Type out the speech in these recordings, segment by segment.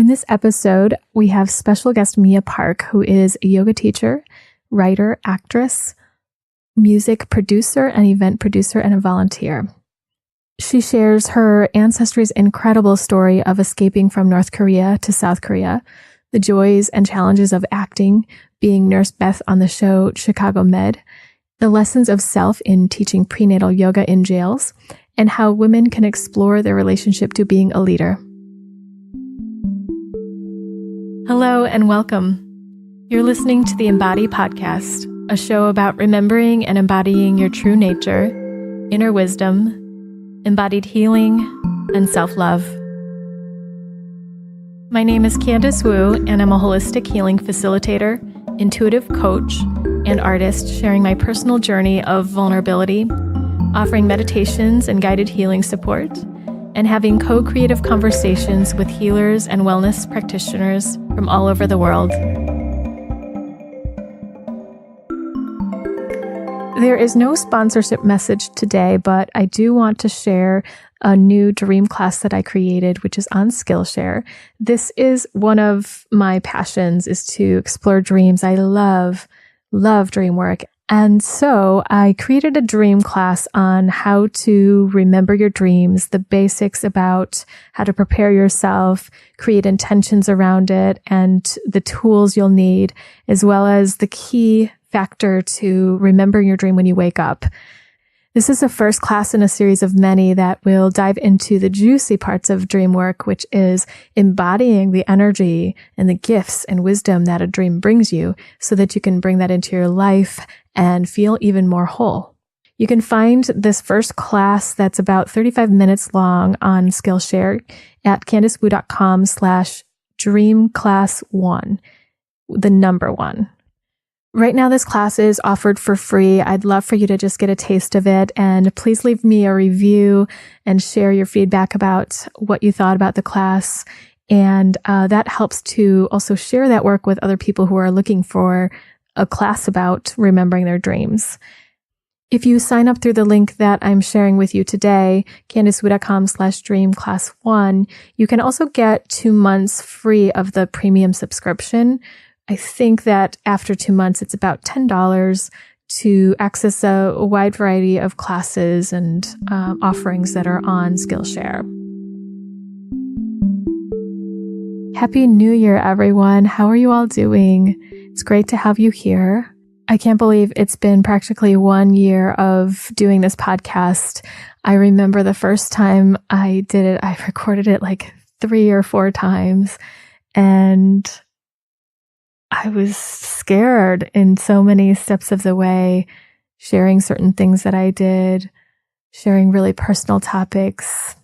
In this episode, we have special guest Mia Park, who is a yoga teacher, writer, actress, music producer, and event producer, and a volunteer. She shares her Ancestry's incredible story of escaping from North Korea to South Korea, the joys and challenges of acting, being Nurse Beth on the show Chicago Med, the lessons of self in teaching prenatal yoga in jails, and how women can explore their relationship to being a leader. Hello and welcome. You're listening to the Embody podcast, a show about remembering and embodying your true nature, inner wisdom, embodied healing, and self-love. My name is Candice Wu, and I'm a holistic healing facilitator, intuitive coach, and artist sharing my personal journey of vulnerability, offering meditations and guided healing support, and having co-creative conversations with healers and wellness practitioners from all over the world. There is no sponsorship message today, but I do want to share a new dream class that I created, which is on Skillshare. This is one of my passions, is to explore dreams. I love dream work. And so I created a dream class on how to remember your dreams, the basics about how to prepare yourself, create intentions around it, and the tools you'll need, as well as the key factor to remembering your dream when you wake up. This is the first class in a series of many that will dive into the juicy parts of dream work, which is embodying the energy and the gifts and wisdom that a dream brings you so that you can bring that into your life and feel even more whole. You can find this first class that's about 35 minutes long on Skillshare at CandiceWu.com/dreamclass1, the number 1. Right now, this class is offered for free. I'd love for you to just get a taste of it. And please leave me a review and share your feedback about what you thought about the class. And that helps to also share that work with other people who are looking for a class about remembering their dreams. If you sign up through the link that I'm sharing with you today, CandiceWu.com/dreamclass1, you can also get 2 months free of the premium subscription. I think that after 2 months, it's about $10 to access a wide variety of classes and offerings that are on Skillshare. Happy New Year, everyone. How are you all doing? It's great to have you here. I can't believe it's been practically 1 year of doing this podcast. I remember the first time I did it, I recorded it like 3 or 4 times, and I was scared in so many steps of the way, sharing certain things that I did, sharing really personal topics,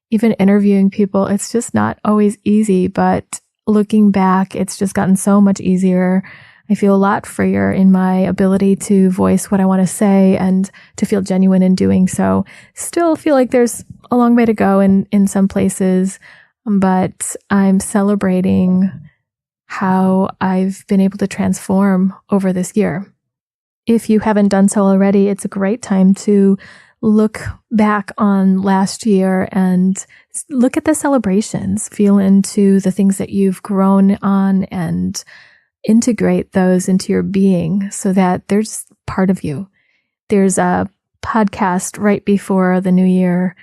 even interviewing people. It's just not always easy, but looking back, it's just gotten so much easier. I feel a lot freer in my ability to voice what I want to say and to feel genuine in doing so. Still feel like there's a long way to go in some places, but I'm celebrating how I've been able to transform over this year. If you haven't done so already, it's a great time to look back on last year and look at the celebrations, feel into the things that you've grown on and integrate those into your being so that there's part of you. There's a podcast right before the new year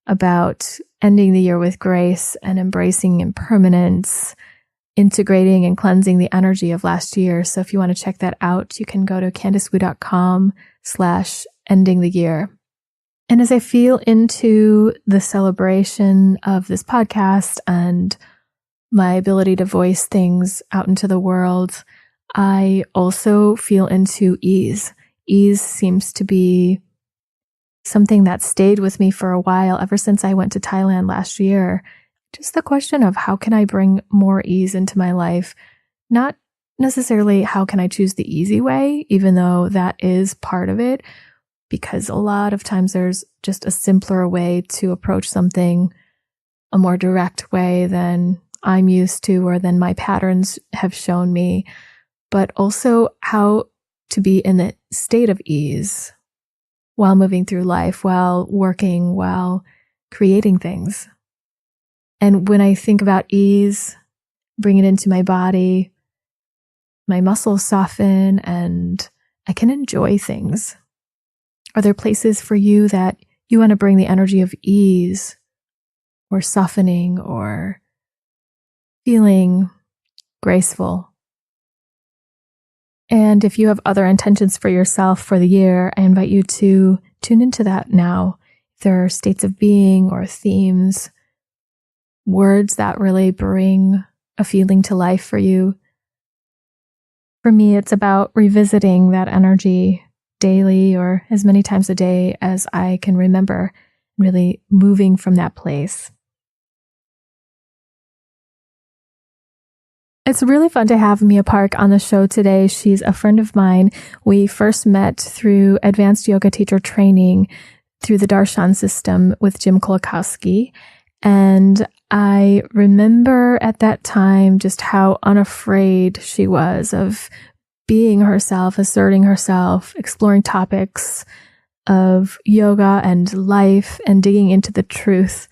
about ending the year with grace and embracing impermanence, integrating and cleansing the energy of last year. So if you want to check that out, you can go to CandiceWu.com/ending the year. And as I feel into the celebration of this podcast and my ability to voice things out into the world, I also feel into ease. Ease seems to be something that stayed with me for a while, ever since I went to Thailand last year. Just the question of how can I bring more ease into my life? Not necessarily how can I choose the easy way, even though that is part of it, because a lot of times there's just a simpler way to approach something, a more direct way than I'm used to or than my patterns have shown me, but also how to be in the state of ease while moving through life, while working, while creating things. And when I think about ease, bring it into my body. My muscles soften and I can enjoy things. Are there places for you that you want to bring the energy of ease or softening or feeling graceful? And if you have other intentions for yourself for the year, I invite you to tune into that now. If there are states of being or themes, words that really bring a feeling to life for you. For me, it's about revisiting that energy daily or as many times a day as I can remember, really moving from that place. It's really fun to have Mia Park on the show today. She's a friend of mine. We first met through advanced yoga teacher training through the Darshan system with Jim Kolakowski. And I remember at that time just how unafraid she was of being herself, asserting herself, exploring topics of yoga and life and digging into the truth.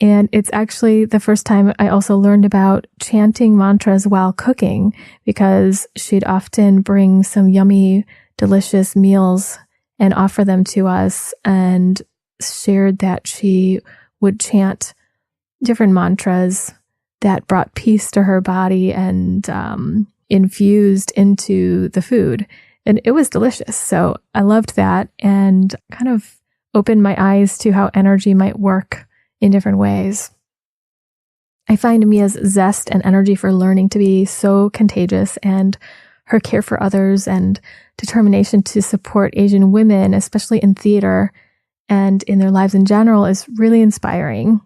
And it's actually the first time I also learned about chanting mantras while cooking, because she'd often bring some yummy, delicious meals and offer them to us, and shared that she would chant different mantras that brought peace to her body and infused into the food. And it was delicious. So I loved that and kind of opened my eyes to how energy might work in different ways. I find Mia's zest and energy for learning to be so contagious, and her care for others and determination to support Asian women, especially in theater and in their lives in general, is really inspiring.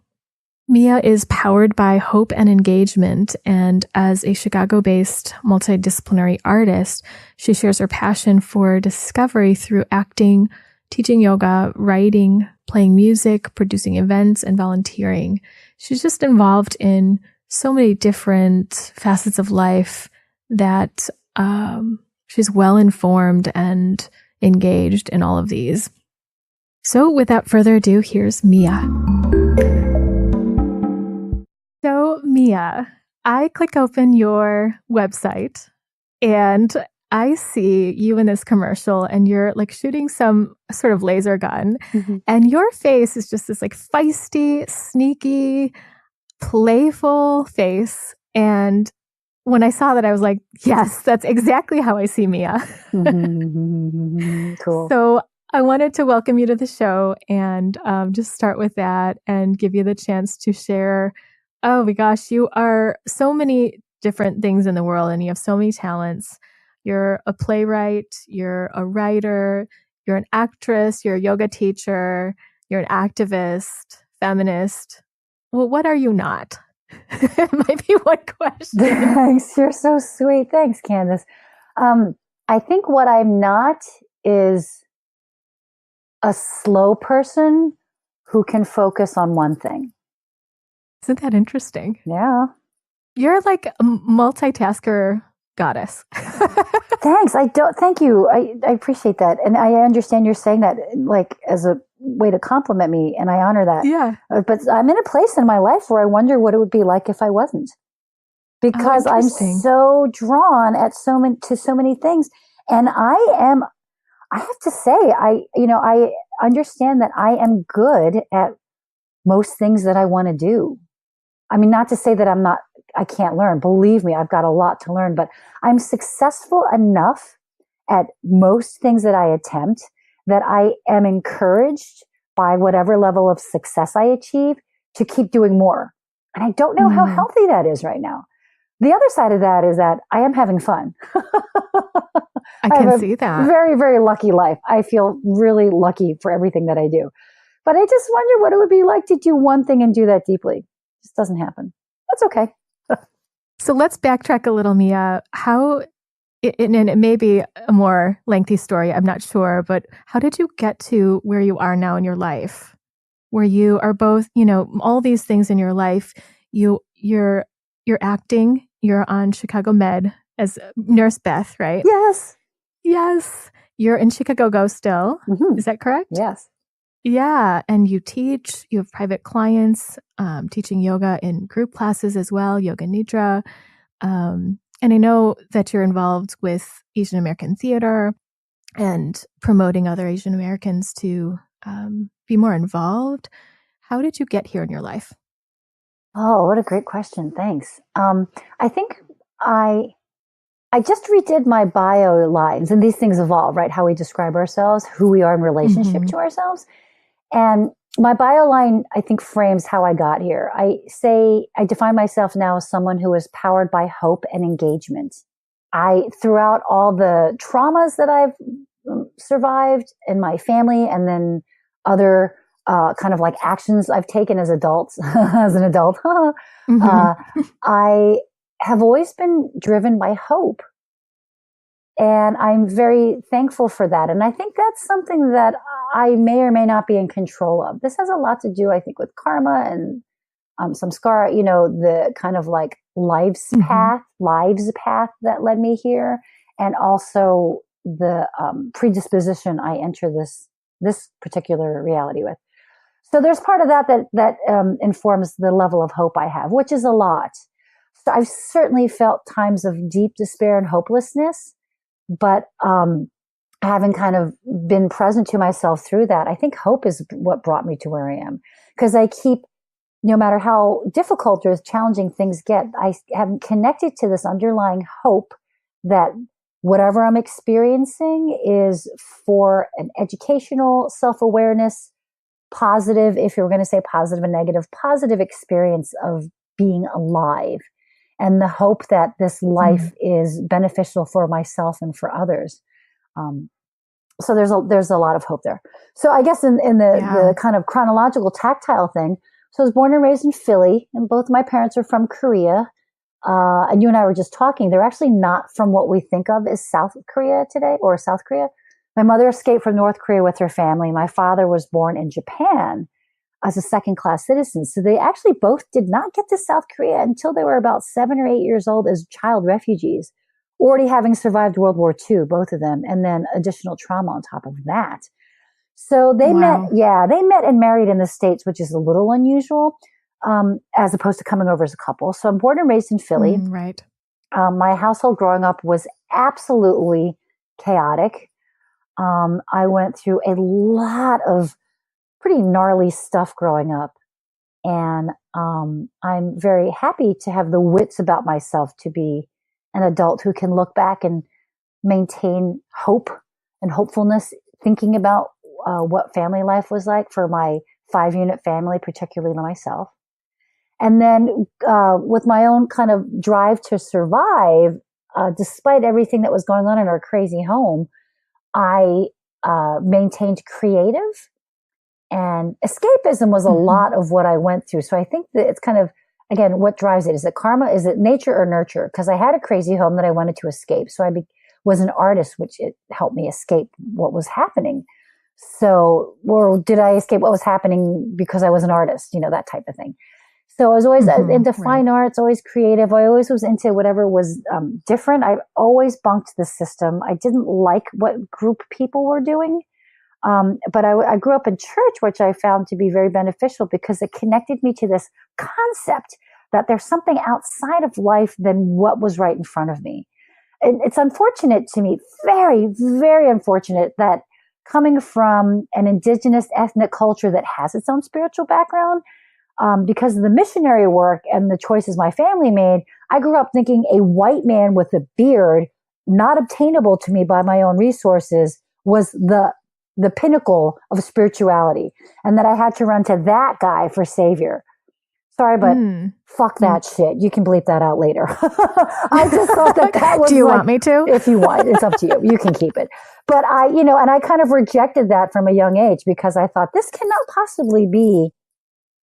Mia is powered by hope and engagement, and as a Chicago-based multidisciplinary artist, she shares her passion for discovery through acting, teaching yoga, writing, playing music, producing events, and volunteering. She's just involved in so many different facets of life that she's well-informed and engaged in all of these. So without further ado, here's Mia. So Mia, I click open your website and I see you in this commercial and you're like shooting some sort of laser gun, and your face is just this like feisty, sneaky, playful face. And when I saw that, I was like, yes, that's exactly how I see Mia. Cool. So I wanted to welcome you to the show and just start with that and give you the chance to share. Oh my gosh, you are so many different things in the world and you have so many talents. You're a playwright, you're a writer, you're an actress, you're a yoga teacher, you're an activist, feminist. Well, what are you not? Might be one question. Thanks. You're so sweet. Thanks, Candice. I think what I'm not is a slow person who can focus on one thing. Isn't that interesting? Yeah. You're like a multitasker goddess. Thanks. Thank you. I appreciate that. And I understand you're saying that like as a way to compliment me, and I honor that. Yeah. But I'm in a place in my life where I wonder what it would be like if I wasn't. Because I'm so drawn at to so many things. And I have to say, I understand that I am good at most things that I want to do. I mean, not to say that I can't learn. Believe me, I've got a lot to learn, but I'm successful enough at most things that I attempt that I am encouraged by whatever level of success I achieve to keep doing more. And I don't know how healthy that is right now. The other side of that is that I am having fun. I can see that. Very, very lucky life. I feel really lucky for everything that I do. But I just wonder what it would be like to do one thing and do that deeply. It just doesn't happen. That's okay. So let's backtrack a little, Mia. And it may be a more lengthy story, I'm not sure, but how did you get to where you are now in your life? Where you are both, all these things in your life, you're acting, you're on Chicago Med as Nurse Beth, right? Yes. Yes. You're in Chicago still. Mm-hmm. Is that correct? Yes. Yeah. And you have private clients, teaching yoga in group classes as well, yoga nidra. And I know that you're involved with Asian American theater and promoting other Asian Americans to be more involved. How did you get here in your life? Oh, what a great question. Thanks. I think I just redid my bio lines, and these things evolve, right? How we describe ourselves, who we are in relationship to ourselves. And my bio line, I think, frames how I got here. I define myself now as someone who is powered by hope and engagement. Throughout all the traumas that I've survived in my family, and then other kind of like actions I've taken as adults, as an adult, I have always been driven by hope. And I'm very thankful for that. And I think that's something that I may or may not be in control of. This has a lot to do, I think, with karma and some scar, the kind of like lives path that led me here. And also the predisposition I enter this particular reality with. So there's part of that informs the level of hope I have, which is a lot. So I've certainly felt times of deep despair and hopelessness, but having kind of been present to myself through that, I think hope is what brought me to where I am. Because I keep, no matter how difficult or challenging things get, I have connected to this underlying hope that whatever I'm experiencing is for an educational, self-awareness, positive, if you're going to say positive and negative, positive experience of being alive, and the hope that this life is beneficial for myself and for others. So there's a lot of hope there. So I guess in the kind of chronological tactile thing, so I was born and raised in Philly, and both my parents are from Korea. And you and I were just talking, they're actually not from what we think of as South Korea today, or South Korea. My mother escaped from North Korea with her family. My father was born in Japan as a second-class citizen. So they actually both did not get to South Korea until they were about 7 or 8 years old as child refugees, already having survived World War II, both of them, and then additional trauma on top of that. So they met and married in the States, which is a little unusual, as opposed to coming over as a couple. So I'm born and raised in Philly. Right. My household growing up was absolutely chaotic. I went through a lot of pretty gnarly stuff growing up. And I'm very happy to have the wits about myself to be an adult who can look back and maintain hope and hopefulness, thinking about what family life was like for my 5-unit family, particularly myself. And then with my own kind of drive to survive, despite everything that was going on in our crazy home, I maintained creative, and escapism was a lot of what I went through. So I think that it's kind of, again, what drives it? Is it karma? Is it nature or nurture? Because I had a crazy home that I wanted to escape. So I was an artist, which it helped me escape what was happening. So, or did I escape what was happening because I was an artist? That type of thing. So I was always into fine arts, always creative. I always was into whatever was different. I always bunked the system. I didn't like what group people were doing. But I grew up in church, which I found to be very beneficial because it connected me to this concept that there's something outside of life than what was right in front of me. And it's unfortunate to me, very, very unfortunate, that coming from an indigenous ethnic culture that has its own spiritual background, because of the missionary work and the choices my family made, I grew up thinking a white man with a beard, not obtainable to me by my own resources, was the pinnacle of spirituality, and that I had to run to that guy for savior. Sorry, but fuck that shit. You can bleep that out later. I just thought that was. Do you want me to? If you want, it's up to you. You can keep it. But and I kind of rejected that from a young age because I thought this cannot possibly be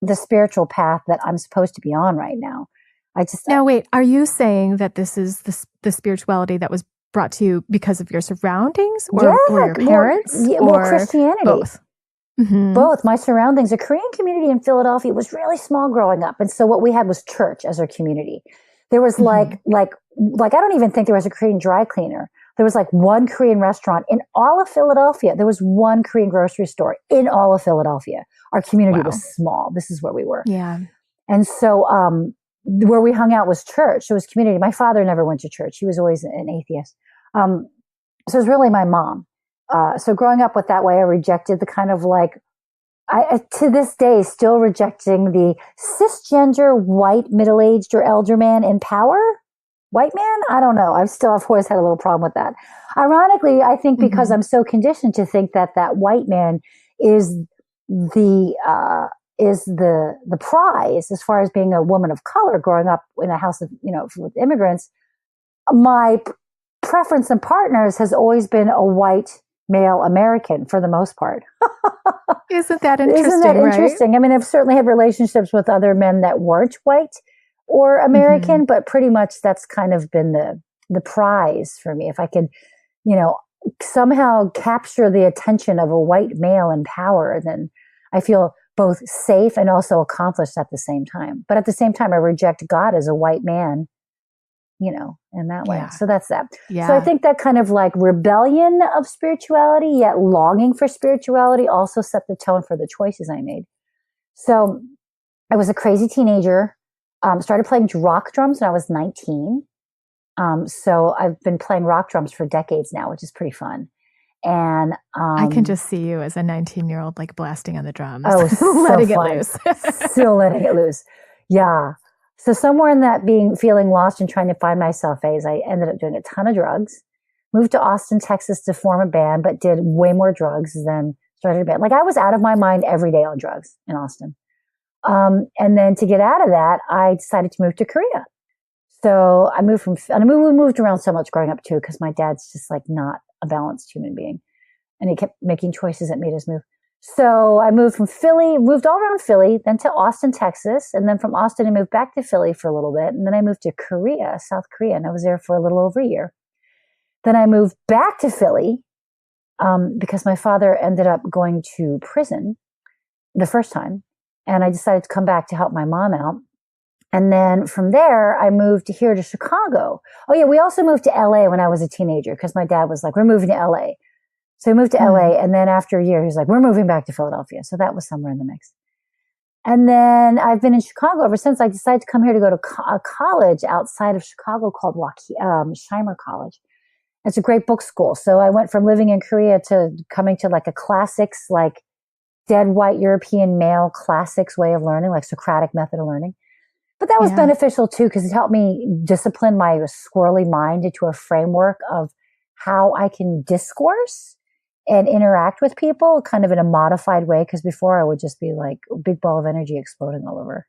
the spiritual path that I'm supposed to be on right now. Now, wait, are you saying that this is the spirituality that was brought to you because of your surroundings or your parents? Or Christianity. Both. Mm-hmm. Both. My surroundings, a Korean community in Philadelphia was really small growing up. And so what we had was church as our community. There was like I don't even think there was a Korean dry cleaner. There was like one Korean restaurant in all of Philadelphia. There was one Korean grocery store in all of Philadelphia. Our community was small. This is where we were. Yeah. And so where we hung out was church. It was community. My father never went to church. He was always an atheist. So it was really my mom. So growing up with that way, I rejected the kind of like, I to this day still rejecting the cisgender white middle-aged or elder man in power. White man? I don't know. I've always had a little problem with that. Ironically, I think because I'm so conditioned to think that white man is the prize as far as being a woman of color growing up in a house of, with immigrants, my preference and partners has always been a white male American for the most part. Isn't that interesting? Isn't that interesting? Right? I mean, I've certainly had relationships with other men that weren't white or American, but pretty much that's kind of been the prize for me. If I could, somehow capture the attention of a white male in power, then I feel both safe and also accomplished at the same time. But at the same time, I reject God as a white man, in that way. Yeah. So that's that. Yeah. So I think that kind of like rebellion of spirituality, yet longing for spirituality, also set the tone for the choices I made. So I was a crazy teenager. Started playing rock drums when I was 19. So I've been playing rock drums for decades now, which is pretty fun. And I can just see you as a 19-year-old like blasting on the drums. Oh, so letting fun. It loose. Still letting it loose. Yeah. So somewhere in that feeling lost and trying to find myself phase, I ended up doing a ton of drugs, moved to Austin, Texas to form a band, but did way more drugs than started a band. Like I was out of my mind every day on drugs in Austin. And then to get out of that, I decided to move to Korea. So we moved around so much growing up too, because my dad's just like not a balanced human being. And he kept making choices that made us move. So I moved all around Philly, then to Austin, Texas. And then from Austin, I moved back to Philly for a little bit. And then I moved to Korea, South Korea, and I was there for a little over a year. Then I moved back to Philly because my father ended up going to prison the first time. And I decided to come back to help my mom out. And then from there, I moved here to Chicago. Oh yeah, we also moved to LA when I was a teenager because my dad was like, we're moving to LA. So we moved to LA. And then after a year, he was like, we're moving back to Philadelphia. So that was somewhere in the mix. And then I've been in Chicago ever since. I decided to come here to go to a college outside of Chicago called Shimer College. It's a great book school. So I went from living in Korea to coming to like a classics, like dead white European male classics way of learning, like Socratic method of learning. But that was beneficial too, because it helped me discipline my squirrely mind into a framework of how I can discourse and interact with people kind of in a modified way. Because before I would just be like a big ball of energy exploding all over.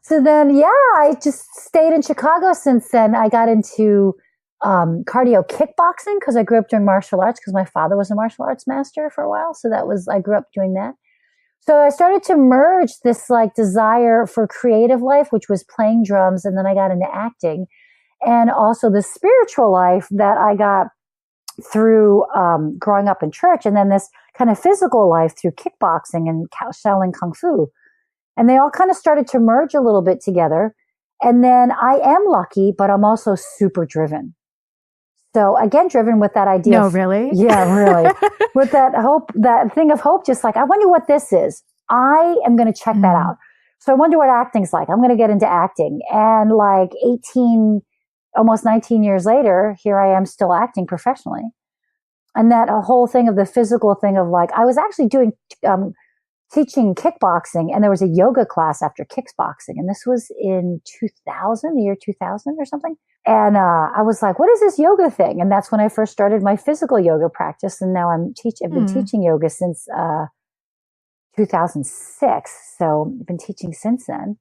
So then, I just stayed in Chicago since then. I got into cardio kickboxing because I grew up doing martial arts because my father was a martial arts master for a while. So I grew up doing that. So I started to merge this like desire for creative life, which was playing drums. And then I got into acting, and also the spiritual life that I got through growing up in church. And then this kind of physical life through kickboxing and Shaolin Kung Fu. And they all kind of started to merge a little bit together. And then I am lucky, but I'm also super driven. So again, driven with that idea. No, really? Yeah, really. With that hope, that thing of hope, just like, I wonder what this is. I am going to check that out. So I wonder what acting's like. I'm going to get into acting. And like almost 19 years later, here I am still acting professionally. And that whole thing of the physical thing of like, I was actually teaching kickboxing, and there was a yoga class after kickboxing. And this was in the year 2000 or something. And I was like, what is this yoga thing? And that's when I first started my physical yoga practice. And now I've been teaching yoga since 2006. So I've been teaching since then.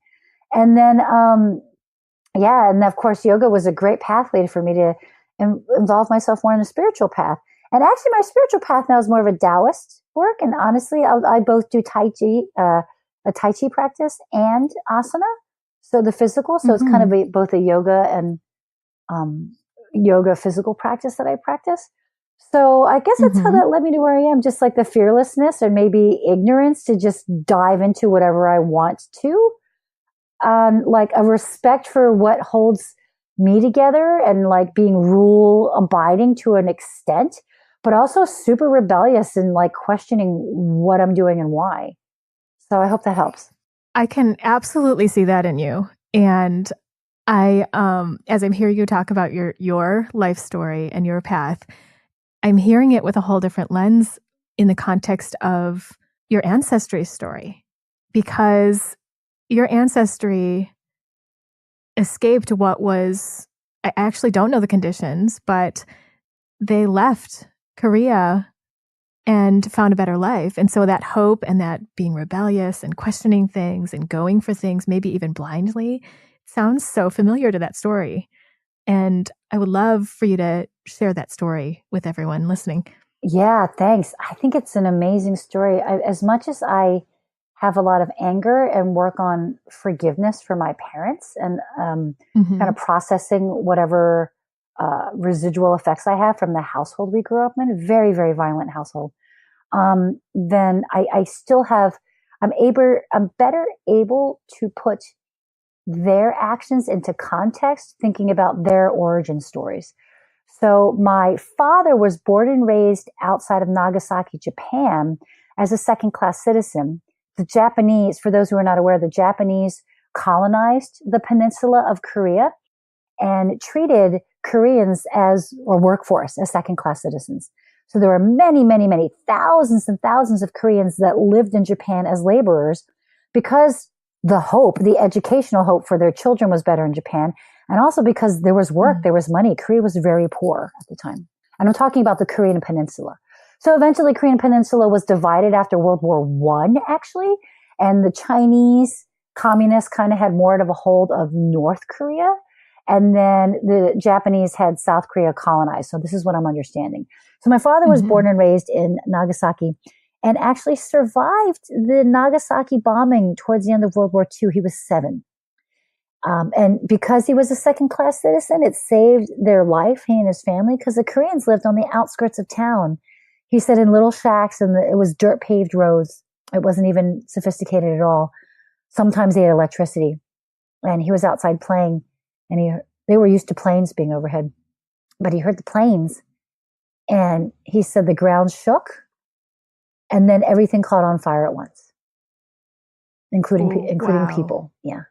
And then, and of course, yoga was a great pathway for me to involve myself more in a spiritual path. And actually, my spiritual path now is more of a Taoist work. And honestly, I both do Tai Chi, a Tai Chi practice, and asana. So the physical. So it's kind of both a yoga and yoga physical practice that I practice. So I guess that's how that led me to where I am, just like the fearlessness or maybe ignorance to just dive into whatever I want to. Like a respect for what holds me together and like being rule abiding to an extent, but also super rebellious and like questioning what I'm doing and why. So I hope that helps. I can absolutely see that in you. And I, as I'm hearing you talk about your life story and your path, I'm hearing it with a whole different lens in the context of your ancestry story, because your ancestry escaped what was, I actually don't know the conditions, but they left Korea and found a better life. And so that hope and that being rebellious and questioning things and going for things, maybe even blindly, sounds so familiar to that story. And I would love for you to share that story with everyone listening. Yeah, thanks. I think it's an amazing story. As much as I have a lot of anger and work on forgiveness for my parents and kind of processing whatever residual effects I have from the household we grew up in, a very, very violent household, then I still have, I'm better able to put their actions into context, thinking about their origin stories. So my father was born and raised outside of Nagasaki, Japan, as a second-class citizen. The Japanese, for those who are not aware, the Japanese colonized the peninsula of Korea and treated Koreans or workforce as second-class citizens. So there were many, many, many thousands and thousands of Koreans that lived in Japan as laborers because the educational hope for their children was better in Japan. And also because there was work, there was money. Korea was very poor at the time. And I'm talking about the Korean Peninsula. So eventually Korean Peninsula was divided after World War I, actually. And the Chinese communists kind of had more of a hold of North Korea. And then the Japanese had South Korea colonized. So this is what I'm understanding. So my father was born and raised in Nagasaki and actually survived the Nagasaki bombing towards the end of World War II. He was 7. And because he was a second-class citizen, it saved their life, he and his family, because the Koreans lived on the outskirts of town. He said in little shacks, and it was dirt-paved roads. It wasn't even sophisticated at all. Sometimes they had electricity. And he was outside playing, and they were used to planes being overhead. But he heard the planes, and he said the ground shook, and then everything caught on fire at once, including people. Yeah.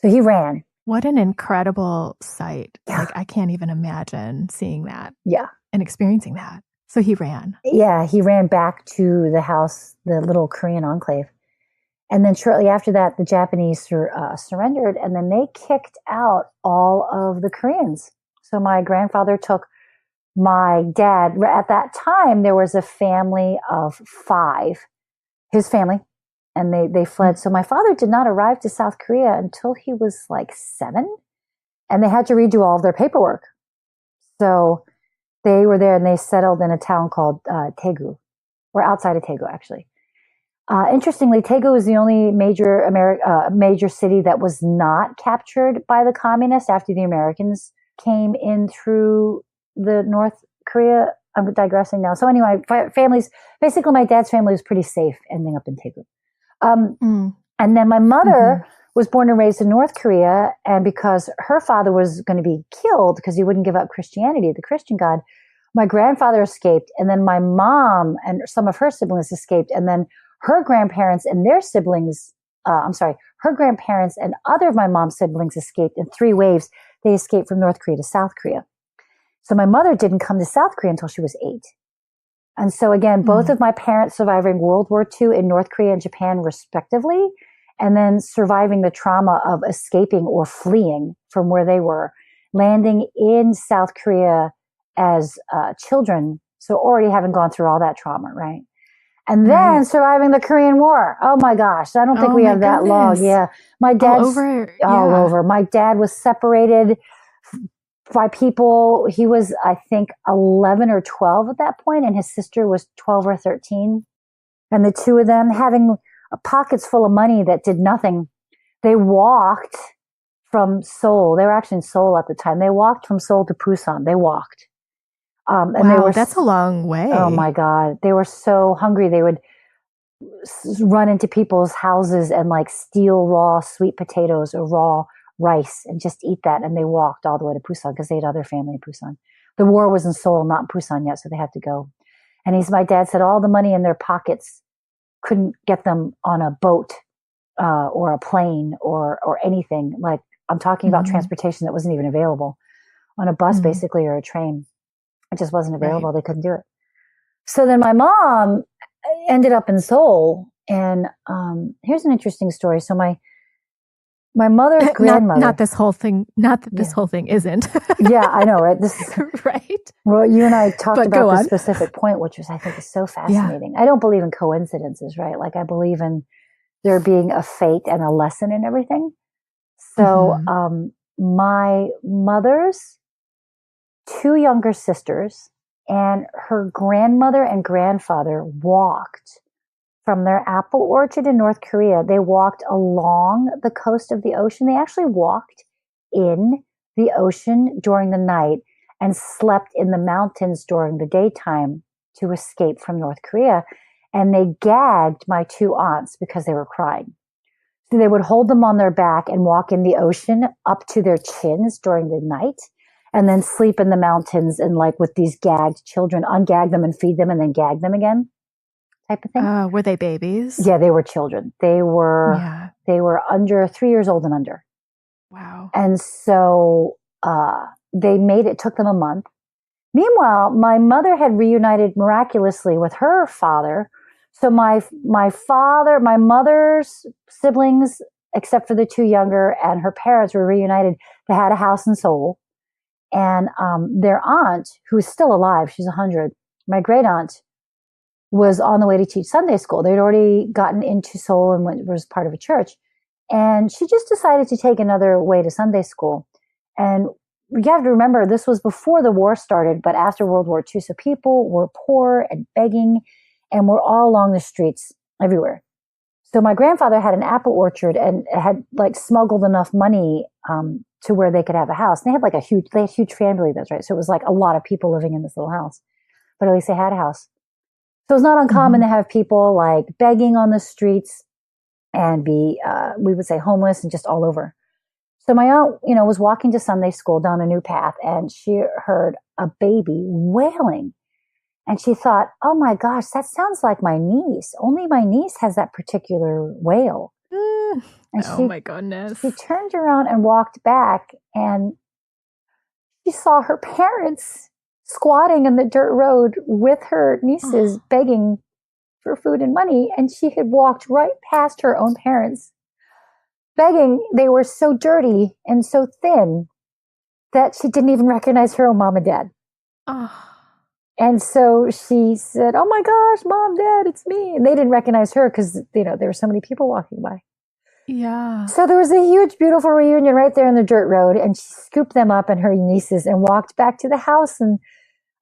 So he ran. What an incredible sight. Yeah. Like, I can't even imagine seeing that. Yeah. And experiencing that. So he ran. Yeah, he ran back to the house, the little Korean enclave. And then shortly after that, the Japanese surrendered, and then they kicked out all of the Koreans. So my grandfather took my dad. At that time, there was a family of 5, his family. And they fled. So my father did not arrive to South Korea until he was like 7. And they had to redo all of their paperwork. So they were there and they settled in a town called Daegu, or outside of Daegu, actually. Interestingly, Daegu is the only major city that was not captured by the communists after the Americans came in through the North Korea. I'm digressing now. So anyway, basically my dad's family was pretty safe ending up in Daegu. And then my mother was born and raised in North Korea. And because her father was going to be killed because he wouldn't give up Christianity, the Christian God, my grandfather escaped. And then my mom and some of her siblings escaped. And then her grandparents and their siblings, her grandparents and other of my mom's siblings escaped in 3 waves. They escaped from North Korea to South Korea. So my mother didn't come to South Korea until she was 8. And so again, both of my parents surviving World War II in North Korea and Japan respectively, and then surviving the trauma of escaping or fleeing from where they were, landing in South Korea as children. So already having gone through all that trauma, right? And then surviving the Korean War. Oh my gosh. I don't think we have that long. Yeah. My dad's all over. My dad was separated by people. He was, I think, 11 or 12 at that point, and his sister was 12 or 13. And the two of them having pockets full of money that did nothing. They walked from Seoul. They were actually in Seoul at the time. They walked from Seoul to Busan. They walked. And that's a long way. Oh my God. They were so hungry. They would run into people's houses and like steal raw sweet potatoes or raw rice and just eat that. And they walked all the way to Busan because they had other family in Busan. The war was in Seoul, not in Busan yet, so they had to go. And my dad said all the money in their pockets couldn't get them on a boat or a plane or anything. Like, I'm talking about transportation that wasn't even available on a bus, basically, or a train. It just wasn't available. Right. They couldn't do it. So then my mom ended up in Seoul. And here's an interesting story. So my mother's grandmother. Not this whole thing. Not that this whole thing isn't. Yeah, I know, right? This is right. Well, you and I talked about this specific point, which I think is so fascinating. Yeah. I don't believe in coincidences, right? Like, I believe in there being a fate and a lesson in everything. So my mother's 2 younger sisters and her grandmother and grandfather walked from their apple orchard in North Korea. They walked along the coast of the ocean. They actually walked in the ocean during the night and slept in the mountains during the daytime to escape from North Korea. And they gagged my 2 aunts because they were crying. So they would hold them on their back and walk in the ocean up to their chins during the night, and then sleep in the mountains and, like, with these gagged children, ungag them and feed them and then gag them again, type of thing. Were they babies? Yeah, they were children. They were under 3 years old and under. Wow. And so they made it, took them a month. Meanwhile, my mother had reunited miraculously with her father. So my mother's siblings, except for the 2 younger, and her parents were reunited. They had a house in Seoul. And their aunt, who is still alive, she's 100, my great aunt, was on the way to teach Sunday school. They'd already gotten into Seoul and was part of a church. And she just decided to take another way to Sunday school. And you have to remember, this was before the war started, but after World War II. So people were poor and begging, and were all along the streets everywhere. So my grandfather had an apple orchard and had, like, smuggled enough money to where they could have a house. And they had huge family, that's right. So it was like a lot of people living in this little house, but at least they had a house. So it's not uncommon to have people, like, begging on the streets and be, we would say, homeless and just all over. So my aunt, was walking to Sunday school down a new path, and she heard a baby wailing. And she thought, oh my gosh, that sounds like my niece. Only my niece has that particular wail. And my goodness. She turned around and walked back, and she saw her parents squatting in the dirt road with her nieces begging for food and money. And she had walked right past her own parents begging. They were so dirty and so thin that she didn't even recognize her own mom and dad. And so she said, oh my gosh, Mom, Dad, it's me. And they didn't recognize her because, there were so many people walking by. Yeah. So there was a huge, beautiful reunion right there in the dirt road. And she scooped them up and her nieces and walked back to the house. And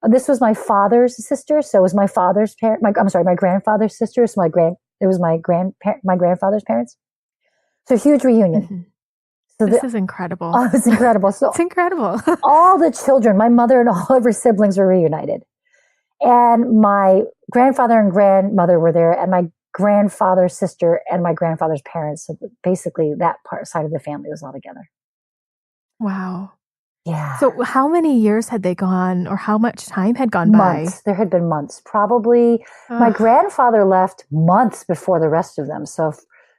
this was my father's sister. So it was my father's parent. My grandfather's sister. So it was my grandfather's parents. So huge reunion. So this is incredible. Oh, it's incredible. So it's incredible. All the children, my mother and all of her siblings were reunited. And my grandfather and grandmother were there, and my grandfather's sister and my grandfather's parents. So basically that side of the family was all together. Wow. Yeah. So how many years had they gone, or how much time had gone by? Months. There had been months. Probably my grandfather left months before the rest of them. So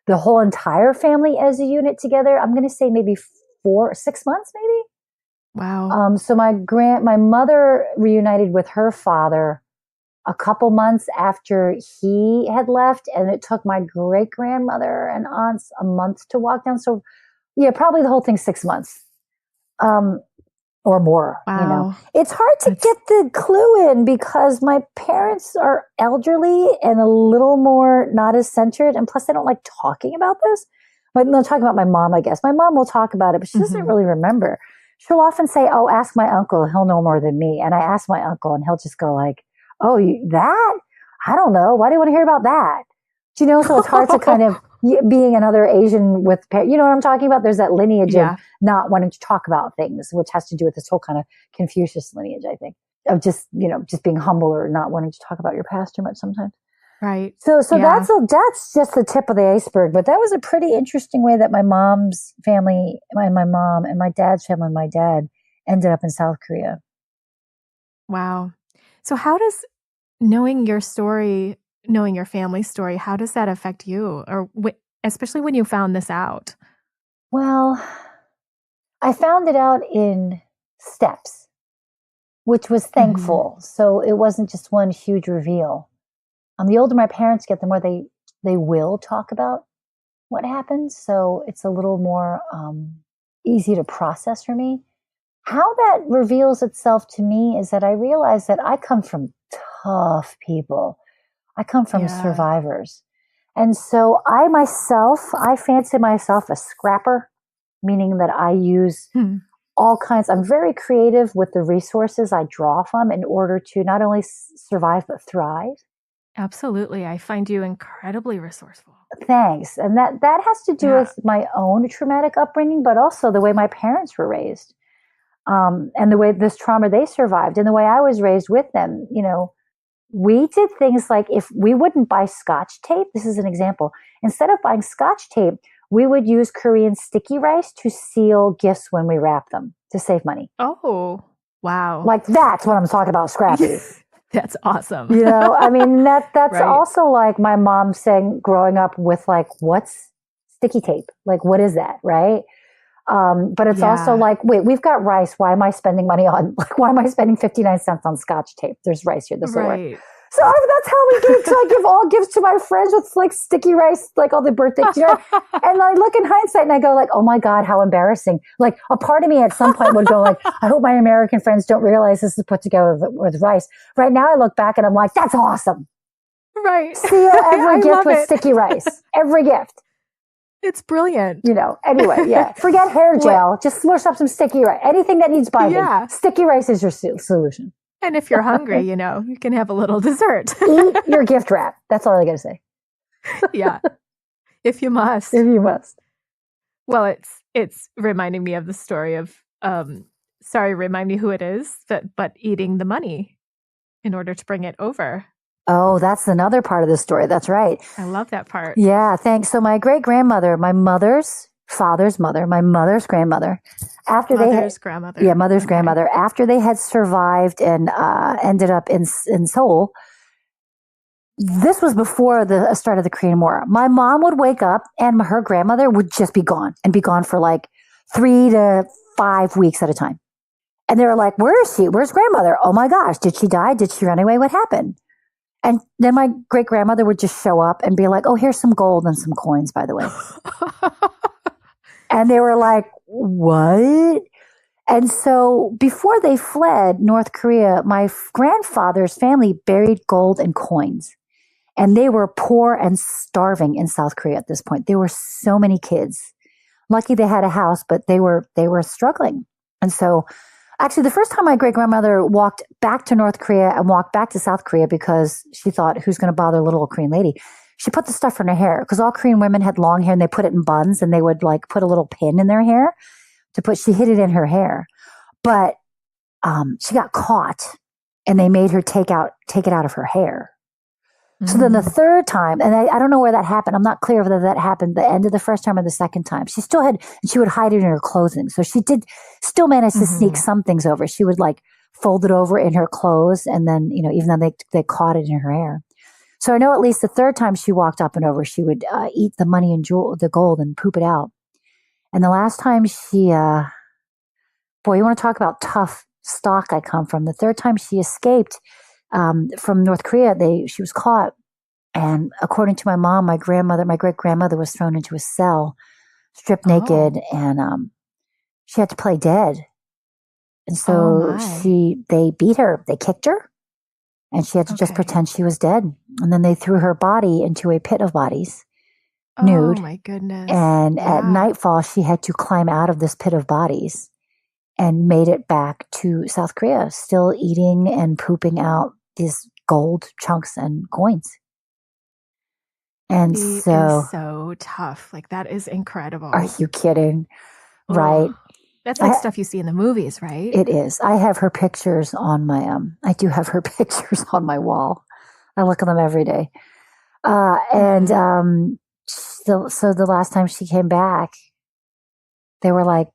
the whole entire family as a unit together, I'm going to say maybe 6 months, maybe. Wow. So my mother reunited with her father a couple months after he had left, and it took my great grandmother and aunts a month to walk down. So yeah, probably the whole thing 6 months, or more. Wow. It's hard to get the clue in because my parents are elderly and a little more not as centered, and plus they don't like talking about this. Like, no, talking about my mom, I guess. My mom will talk about it, but she doesn't really remember. She'll often say, oh, ask my uncle. He'll know more than me. And I ask my uncle, and he'll just go like, oh, that? I don't know. Why do you want to hear about that? Do you know? So it's hard to kind of, being another Asian with, you know what I'm talking about? There's that lineage of not wanting to talk about things, which has to do with this whole kind of Confucius lineage, I think, of just, just being humble or not wanting to talk about your past too much sometimes. Right. So that's just the tip of the iceberg. But that was a pretty interesting way that my mom's family, my mom and my dad's family, and my dad ended up in South Korea. Wow. So how does knowing your story, knowing your family's story, how does that affect you? Or especially when you found this out? Well, I found it out in steps, which was thankful. So it wasn't just one huge reveal. The older my parents get, the more they will talk about what happened. So it's a little more easy to process for me. How that reveals itself to me is that I realize that I come from tough people. I come from survivors. And so I fancy myself a scrapper, meaning that I use all kinds. I'm very creative with the resources I draw from in order to not only survive, but thrive. Absolutely. I find you incredibly resourceful. Thanks. And that has to do with my own traumatic upbringing, but also the way my parents were raised, and the way this trauma they survived and the way I was raised with them. You know, we did things like, if we wouldn't buy Scotch tape, this is an example, instead of buying Scotch tape, we would use Korean sticky rice to seal gifts when we wrap them to save money. Oh, wow. Like, that's what I'm talking about, scrappy. That's awesome. You know, I mean, that's right. Also like my mom saying growing up with like, what's sticky tape? Like, what is that? Right. But it's also like, wait, we've got rice. Why am I spending money on, like, why am I spending 59 cents on Scotch tape? There's rice here. This will work. So that's how we give. So I give all gifts to my friends with like sticky rice, like all the birthday, you know? And I look in hindsight and I go like, oh my God, how embarrassing. Like a part of me at some point would go like, I hope my American friends don't realize this is put together with rice. Right now I look back and I'm like, that's awesome. Right. Seal every gift with sticky rice. Every gift. It's brilliant. You know, anyway, yeah. Forget hair gel. Just smush up some sticky rice. Anything that needs binding. Yeah. Sticky rice is your solution. And if you're hungry, you know, you can have a little dessert. Eat your gift wrap. That's all I got to say. Yeah. If you must. If you must. Well, it's reminding me of the story of, remind me who it is, but eating the money in order to bring it over. Oh, that's another part of the story. That's right. I love that part. Yeah, thanks. So my great-grandmother, my mother's father's mother, my mother's grandmother, mother's grandmother, after they had survived and ended up in Seoul, this was before the start of the Korean War. My mom would wake up and her grandmother would just be gone for like 3 to 5 weeks at a time. And they were like, where is she? Where's grandmother? Oh my gosh, did she die? Did she run away? What happened? And then my great grandmother would just show up and be like, oh, here's some gold and some coins, by the way. And they were like, what? And so before they fled North Korea, my grandfather's family buried gold and coins. And they were poor and starving in South Korea at this point. There were so many kids. Lucky they had a house, but they were struggling. And so actually the first time my great-grandmother walked back to North Korea and walked back to South Korea because she thought, who's going to bother a little Korean lady? She put the stuff in her hair because all Korean women had long hair and they put it in buns and they would like put a little pin in their hair she hid it in her hair. But she got caught and they made her take it out of her hair. So then the third time, and I don't know where that happened. I'm not clear whether that happened the end of the first time or the second time. She still had, and she would hide it in her clothing. So she did still manage to sneak some things over. She would like fold it over in her clothes. And then, you know, even though they caught it in her hair. So I know at least the third time she walked up and over, she would eat the money and the gold and poop it out. And the last time she, boy, you want to talk about tough stock I come from. The third time she escaped from North Korea, she was caught. And according to my mom, my great-grandmother was thrown into a cell, stripped naked, and she had to play dead. And so they beat her, they kicked her, and she had to just pretend she was dead. And then they threw her body into a pit of bodies, nude. Oh my goodness. And at nightfall, she had to climb out of this pit of bodies and made it back to South Korea, still eating and pooping out these gold chunks and coins. And so tough. Like, that is incredible. Are you kidding? Oh, right. That's like stuff you see in the movies, right? It is. I have her pictures on my, I do have her pictures on my wall. I look at them every day. So the last time she came back, they were like,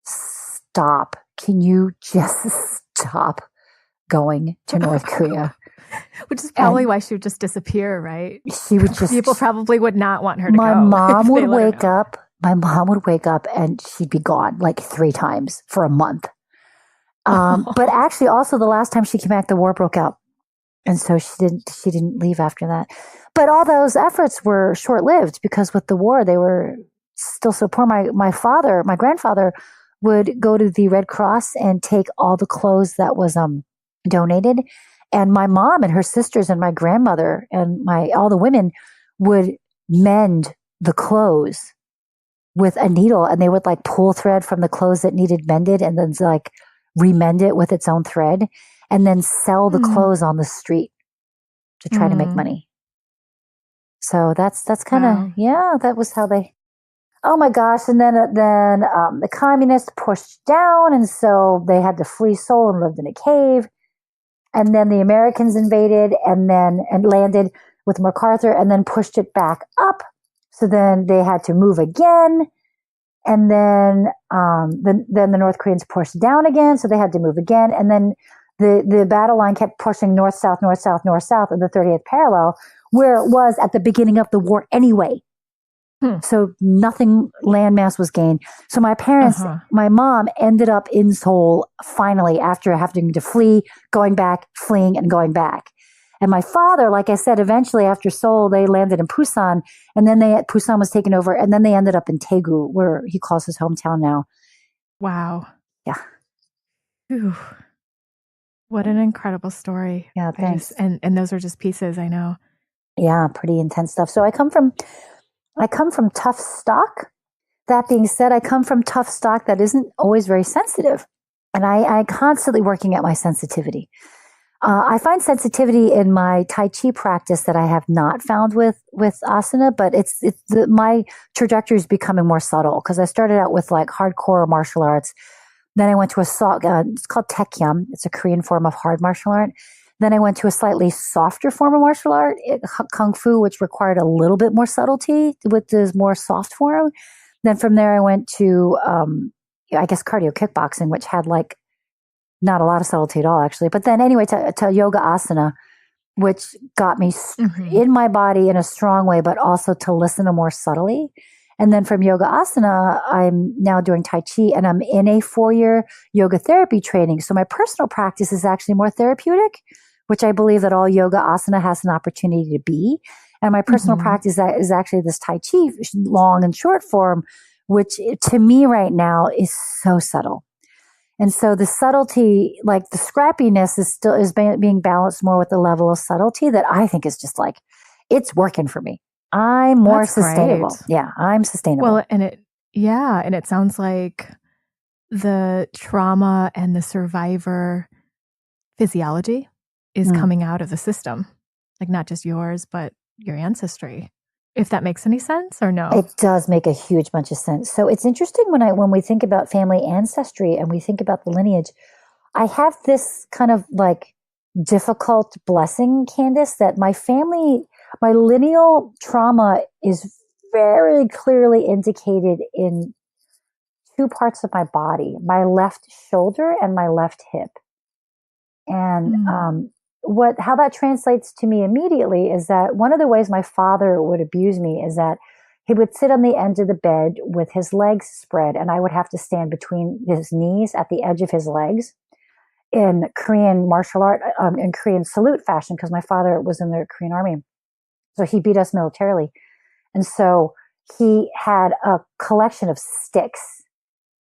stop. Can you just stop going to North Korea? Which is probably why she would just disappear, right? She would just... People probably would not want her to go. My mom would wake up. My mom would wake up and she'd be gone like 3 times for a month. But actually also the last time she came back, the war broke out. And so she didn't leave after that. But all those efforts were short-lived because with the war, they were still so poor. My grandfather would go to the Red Cross and take all the clothes that was donated. And my mom and her sisters and my grandmother and all the women would mend the clothes with a needle, and they would like pull thread from the clothes that needed mended and then like remend it with its own thread and then sell the clothes on the street to try to make money. So that's kind of, that was how they, oh my gosh. And then the communists pushed down. And so they had to flee Seoul and lived in a cave. And then the Americans invaded and landed with MacArthur and then pushed it back up. So then they had to move again. And then the North Koreans pushed down again. So they had to move again. And then the battle line kept pushing north, south, north, south, north, south in the 30th parallel, where it was at the beginning of the war anyway. So nothing landmass was gained. So my parents, my mom ended up in Seoul finally after having to flee, going back, fleeing and going back. And my father, like I said, eventually after Seoul, they landed in Busan, and then Busan was taken over, and then they ended up in Daegu, where he calls his hometown now. Wow. Yeah. Ooh. What an incredible story. Yeah, thanks. And those are just pieces, I know. Yeah, pretty intense stuff. So I come from tough stock. That being said, I come from tough stock that isn't always very sensitive. And I constantly working at my sensitivity. I find sensitivity in my Tai Chi practice that I have not found with asana, but my trajectory is becoming more subtle because I started out with like hardcore martial arts. Then I went to it's called Taekyam. It's a Korean form of hard martial art. Then I went to a slightly softer form of martial art, Kung Fu, which required a little bit more subtlety with the more soft form. Then from there, I went to, I guess, cardio kickboxing, which had like not a lot of subtlety at all, actually. But then anyway, to yoga asana, which got me in my body in a strong way, but also to listen to more subtly. And then from yoga asana, I'm now doing Tai Chi, and I'm in a 4-year yoga therapy training. So my personal practice is actually more therapeutic, which I believe that all yoga asana has an opportunity to be. And my personal practice is actually this Tai Chi, long and short form, which to me right now is so subtle. And so the subtlety, like the scrappiness is being balanced more with the level of subtlety that I think is just like, it's working for me. I'm more sustainable. Great. Yeah, I'm sustainable. Well, and it sounds like the trauma and the survivor physiology is coming out of the system, like not just yours, but your ancestry. If that makes any sense or no? It does make a huge bunch of sense. So it's interesting when we think about family ancestry and we think about the lineage, I have this kind of like difficult blessing, Candice, that my family, my lineal trauma is very clearly indicated in 2 parts of my body, my left shoulder and my left hip. And how that translates to me immediately is that one of the ways my father would abuse me is that he would sit on the end of the bed with his legs spread, and I would have to stand between his knees at the edge of his legs in Korean martial art, in Korean salute fashion, because my father was in the Korean army. So he beat us militarily. And so he had a collection of sticks,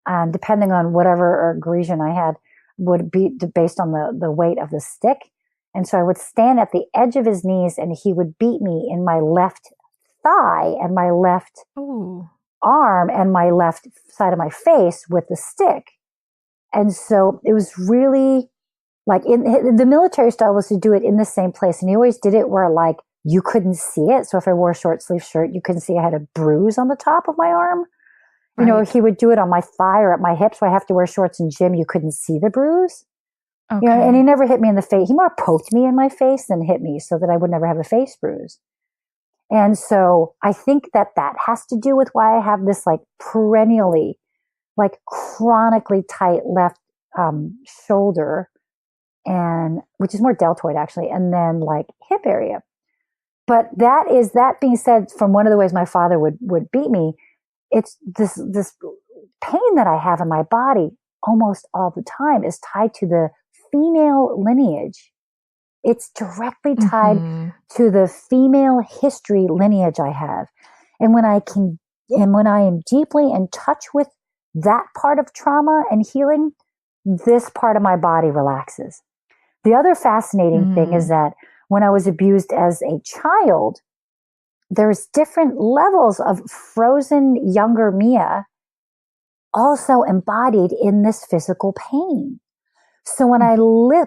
and depending on whatever aggression I had would be based on the weight of the stick. And so I would stand at the edge of his knees and he would beat me in my left thigh and my left arm and my left side of my face with the stick. And so it was really like in the military style was to do it in the same place. And he always did it where like you couldn't see it. So if I wore a short sleeve shirt, you couldn't see I had a bruise on the top of my arm. Right. You know, he would do it on my thigh or at my hips where I have to wear shorts in gym. You couldn't see the bruise. Okay. You know, and he never hit me in the face. He more poked me in my face than hit me so that I would never have a face bruise. And so I think that has to do with why I have this like perennially, like chronically tight left shoulder, and which is more deltoid actually, and then like hip area. But that being said, from one of the ways my father would beat me, it's this pain that I have in my body almost all the time is tied to the female lineage. It's directly tied to the female history lineage I have. And when I am deeply in touch with that part of trauma and healing, this part of my body relaxes. The other fascinating thing is that when I was abused as a child, there's different levels of frozen younger Mia also embodied in this physical pain. So when I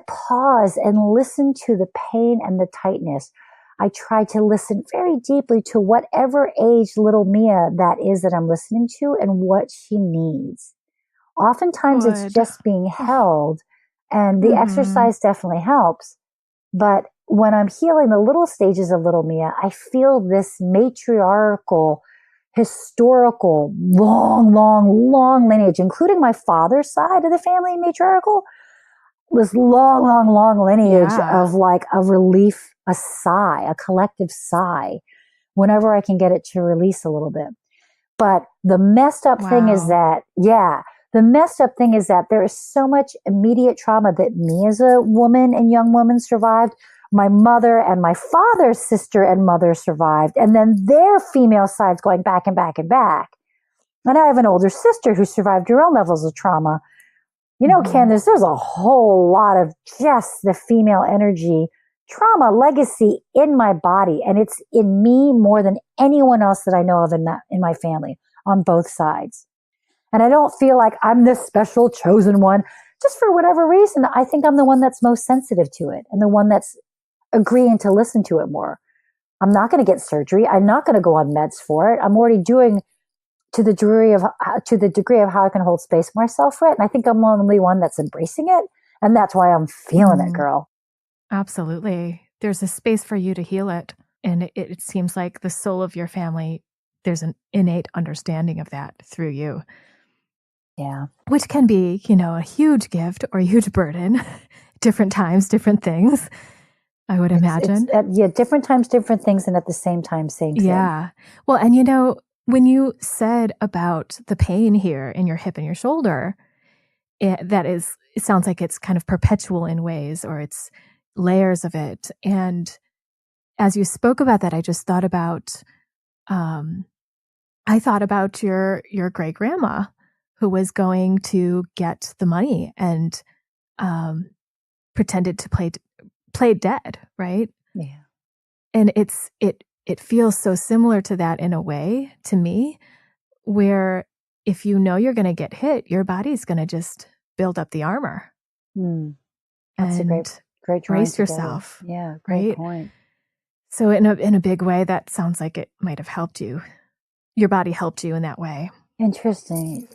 pause and listen to the pain and the tightness, I try to listen very deeply to whatever age little Mia that is that I'm listening to and what she needs. Oftentimes it's just being held, and the exercise definitely helps. But when I'm healing the little stages of little Mia, I feel this matriarchal, historical, long lineage, including my father's side of the family, matriarchal, this long lineage of like a relief, a sigh, a collective sigh, whenever I can get it to release a little bit. But the messed up thing is that, there is so much immediate trauma that me as a woman and young woman survived. My mother and my father's sister and mother survived. And then their female sides going back and back and back. And I have an older sister who survived her own levels of trauma. You know, Candice, there's a whole lot of just the female energy trauma legacy in my body. And it's in me more than anyone else that I know of in my family on both sides. And I don't feel like I'm this special chosen one. Just for whatever reason, I think I'm the one that's most sensitive to it and the one that's agreeing to listen to it more. I'm not going to get surgery. I'm not going to go on meds for it. I'm already doing to the degree of how I can hold space for myself for it. And I think I'm the only one that's embracing it. And that's why I'm feeling it, girl. Absolutely. There's a space for you to heal it. And it seems like the soul of your family, there's an innate understanding of that through you. Yeah. Which can be, a huge gift or a huge burden. Different times, different things, I would imagine. Different times, different things. And at the same time, same thing. Yeah. Well, and when you said about the pain here in your hip and your shoulder, it sounds like it's kind of perpetual in ways, or it's layers of it. And as you spoke about that, I just thought about, your great grandma who was going to get the money and pretended to play dead, right? Yeah. And it feels so similar to that in a way to me, where if you know you're going to get hit, your body's going to just build up the armor. That's and a great brace yourself. Yeah, great right? point. So in a big way, that sounds like it might have helped you. Your body helped you in that way. Interesting.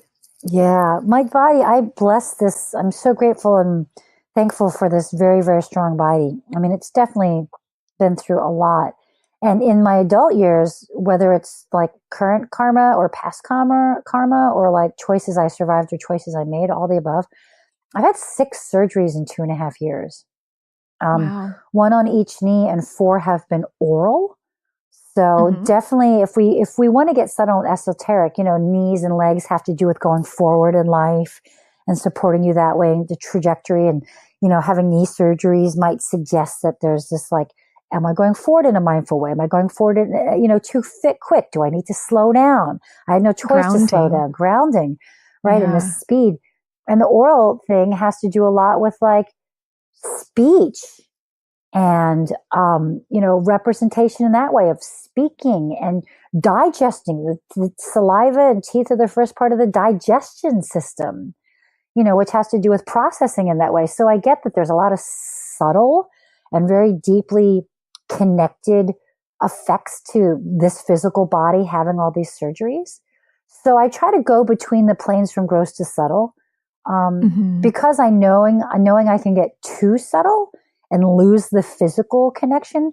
Yeah, my body, I bless this. I'm so grateful and thankful for this very, very strong body. I mean, it's definitely been through a lot. And in my adult years, whether it's like current karma or past karma, or like choices I survived or choices I made, all the above, I've had 6 surgeries in 2.5 years. Wow. 1 on each knee and 4 have been oral. So definitely if we want to get subtle and esoteric, knees and legs have to do with going forward in life and supporting you that way, the trajectory. And, having knee surgeries might suggest that there's this like, am I going forward in a mindful way? Am I going forward in, too quick? Do I need to slow down? I had no choice to slow down. Grounding, right? And the speed. And the oral thing has to do a lot with like speech and, representation in that way of speaking and digesting. The saliva and teeth are the first part of the digestion system, which has to do with processing in that way. So I get that there's a lot of subtle and very deeply connected effects to this physical body having all these surgeries. So I try to go between the planes from gross to subtle, because knowing I can get too subtle and lose the physical connection.